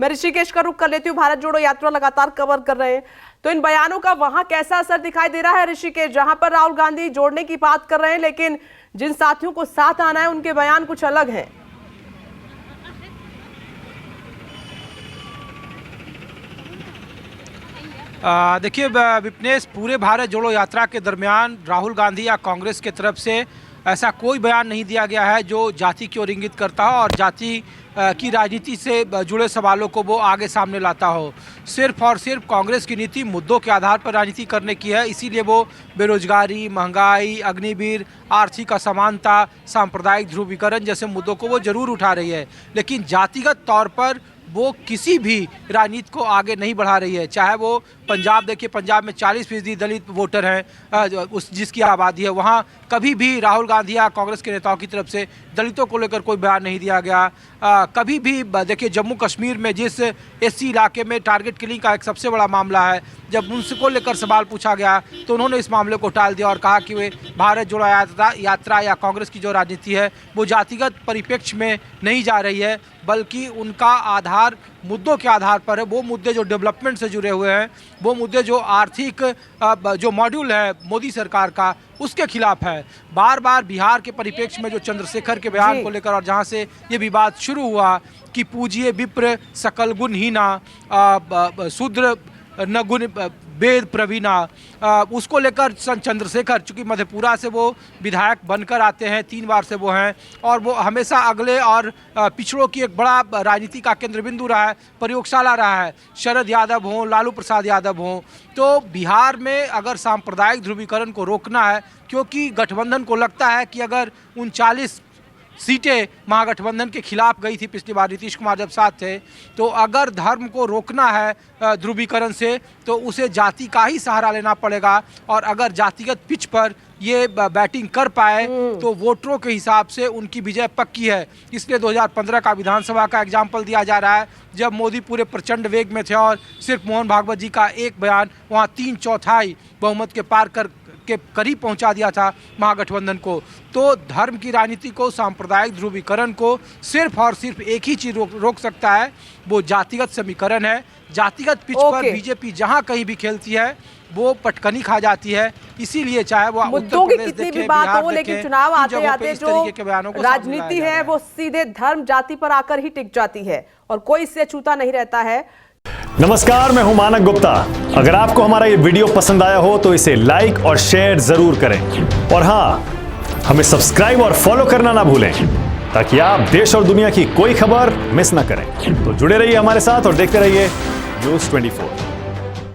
मैं ऋषिकेश का रुख कर लेती हूँ। भारत जोड़ो यात्रा लगातार कवर कर रहे हैं, तो इन बयानों का वहां कैसा असर दिखाई दे रहा है ऋषिकेश, जहां पर राहुल गांधी जोड़ने की बात कर रहे हैं, लेकिन जिन साथियों को साथ आना है उनके बयान कुछ अलग हैं। देखिए विपनेश, पूरे भारत जोड़ो यात्रा के दरमियान राहुल गांधी या कांग्रेस की तरफ से ऐसा कोई बयान नहीं दिया गया है जो जाति की ओर इंगित करता हो और जाति की राजनीति से जुड़े सवालों को वो आगे सामने लाता हो। सिर्फ और सिर्फ कांग्रेस की नीति मुद्दों के आधार पर राजनीति करने की है, इसीलिए वो बेरोजगारी, महंगाई, अग्निवीर, आर्थिक असमानता, सांप्रदायिक ध्रुवीकरण जैसे मुद्दों को वो जरूर उठा रही है, लेकिन जातिगत तौर पर वो किसी भी राजनीति को आगे नहीं बढ़ा रही है। चाहे वो पंजाब देखिए, पंजाब में 40% दलित वोटर हैं, उस जिसकी आबादी है, वहाँ कभी भी राहुल गांधी या कांग्रेस के नेताओं की तरफ से दलितों को लेकर कोई बयान नहीं दिया गया। कभी भी देखिए जम्मू कश्मीर में जिस एससी इलाके में टारगेट किलिंग का एक सबसे बड़ा मामला है, जब उनको लेकर सवाल पूछा गया तो उन्होंने इस मामले को टाल दिया और कहा कि वे भारत जोड़ो यात्रा या कांग्रेस की जो राजनीति है वो जातिगत परिप्रेक्ष्य में नहीं जा रही है, बल्कि उनका आधार मुद्दों के आधार पर है। वो मुद्दे जो डेवलपमेंट से जुड़े हुए हैं, वो मुद्दे जो आर्थिक जो मॉड्यूल है मोदी सरकार का, उसके खिलाफ है। बार बार बिहार के परिप्रेक्ष्य में जो चंद्रशेखर के बयान को लेकर और जहां से ये विवाद शुरू हुआ कि पूजिए विप्र सकल गुण हीना, शूद्र न गुण वेद प्रवीणा, उसको लेकर चंद्रशेखर, चूँकि मधेपुरा से वो विधायक बनकर आते हैं, 3 बार से वो हैं और वो हमेशा अगले और पिछड़ों की एक बड़ा राजनीति का केंद्र बिंदु रहा है, प्रयोगशाला रहा है। शरद यादव हों, लालू प्रसाद यादव हों, तो बिहार में अगर सांप्रदायिक ध्रुवीकरण को रोकना है, क्योंकि गठबंधन को लगता है कि अगर 39 सीटें महागठबंधन के खिलाफ गई थी पिछली बार नीतीश कुमार जब साथ थे, तो अगर धर्म को रोकना है ध्रुवीकरण से तो उसे जाति का ही सहारा लेना पड़ेगा। और अगर जातिगत पिच पर ये बैटिंग कर पाए तो वोटरों के हिसाब से उनकी विजय पक्की है। इसलिए 2015 का विधानसभा का एग्जाम्पल दिया जा रहा है, जब मोदी पूरे प्रचंड वेग में थे और सिर्फ मोहन भागवत जी का एक बयान वहाँ 3/4 बहुमत के पार के करीब पहुंचा दिया था महागठबंधन को। तो धर्म की राजनीति को, सांप्रदायिक ध्रुवीकरण को सिर्फ और सिर्फ एक ही चीज रोक सकता है, वो जातिगत समीकरण है। जातिगत पिच पर बीजेपी जहां कहीं भी खेलती है वो पटकनी खा जाती है। इसीलिए चाहे वो मुद्दों की कितनी भी बात हो, लेकिन चुनाव आते आते जो राजनीति है वो सीधे धर्म जाति पर आकर ही टिक जाती है और कोई इससे छूता नहीं रहता है। नमस्कार, मैं हूं मानक गुप्ता। अगर आपको हमारा ये वीडियो पसंद आया हो तो इसे लाइक और शेयर जरूर करें और हाँ, हमें सब्सक्राइब और फॉलो करना ना भूलें ताकि आप देश और दुनिया की कोई खबर मिस ना करें। तो जुड़े रहिए हमारे साथ और देखते रहिए न्यूज़ 24।